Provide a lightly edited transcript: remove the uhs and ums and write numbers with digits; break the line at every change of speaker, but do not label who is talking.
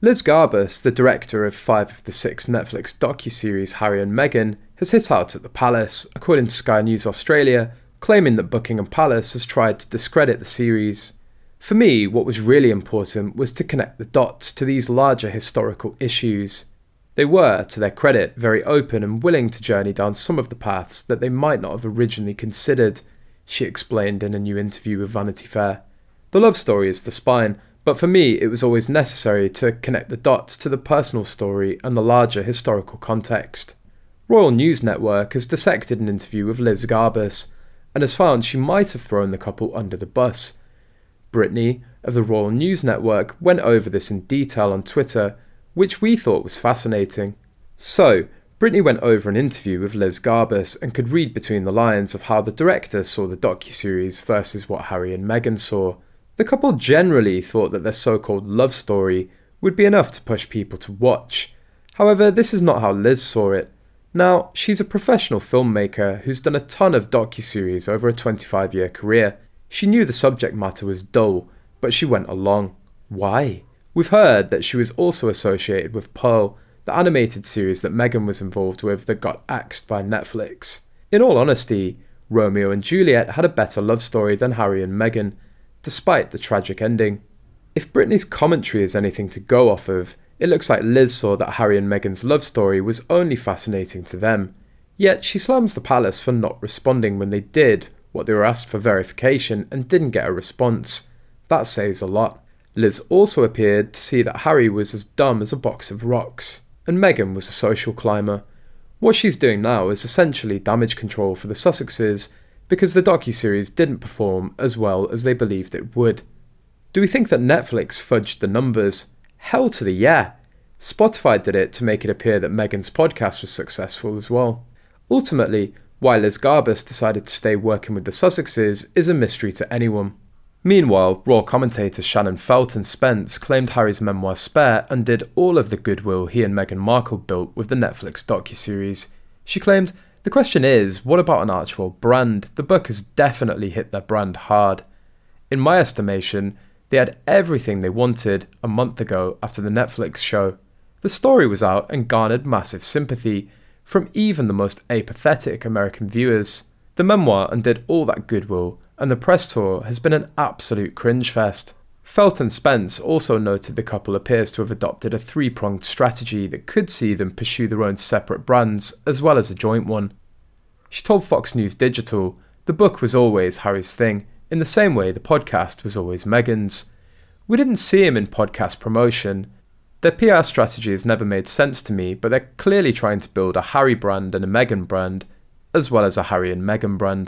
Liz Garbus, the director of 5 of the 6 Netflix docuseries Harry and Meghan, has hit out at the palace, according to Sky News Australia, claiming that Buckingham Palace has tried to discredit the series. For me, what was really important was to connect the dots to these larger historical issues. They were, to their credit, very open and willing to journey down some of the paths that they might not have originally considered, she explained in a new interview with Vanity Fair. The love story is the spine, but for me it was always necessary to connect the dots to the personal story and the larger historical context. Royal News Network has dissected an interview with Liz Garbus and has found she might have thrown the couple under the bus. Brittany, of the Royal News Network, went over this in detail on Twitter, which we thought was fascinating. So, Brittany went over an interview with Liz Garbus and could read between the lines of how the director saw the docuseries versus what Harry and Meghan saw. The couple generally thought that their so-called love story would be enough to push people to watch. However, this is not how Liz saw it. Now, she's a professional filmmaker who's done a ton of docuseries over a 25-year career. She knew the subject matter was dull, but she went along. Why? We've heard that she was also associated with Pearl, the animated series that Meghan was involved with that got axed by Netflix. In all honesty, Romeo and Juliet had a better love story than Harry and Meghan, despite the tragic ending. If Brittany's commentary is anything to go off of, it looks like Liz saw that Harry and Meghan's love story was only fascinating to them. Yet she slams the palace for not responding when they did what they were asked for verification and didn't get a response. That says a lot. Liz also appeared to see that Harry was as dumb as a box of rocks, and Meghan was a social climber. What she's doing now is essentially damage control for the Sussexes because the docuseries didn't perform as well as they believed it would. Do we think that Netflix fudged the numbers? Hell to the yeah! Spotify did it to make it appear that Meghan's podcast was successful as well. Ultimately, why Liz Garbus decided to stay working with the Sussexes is a mystery to anyone. Meanwhile, royal commentators Shannon Felt and Spence claimed Harry's memoir Spare undid all of the goodwill he and Meghan Markle built with the Netflix docuseries. She claimed, "The question is, what about an actual brand? The book has definitely hit their brand hard. In my estimation, they had everything they wanted a month ago after the Netflix show. The story was out and garnered massive sympathy from even the most apathetic American viewers. The memoir undid all that goodwill, and the press tour has been an absolute cringe fest." Felt and Spence also noted the couple appears to have adopted a 3-pronged strategy that could see them pursue their own separate brands as well as a joint one. She told Fox News Digital, "The book was always Harry's thing, in the same way the podcast was always Meghan's. We didn't see him in podcast promotion. Their PR strategy has never made sense to me, but they're clearly trying to build a Harry brand and a Meghan brand, as well as a Harry and Meghan brand."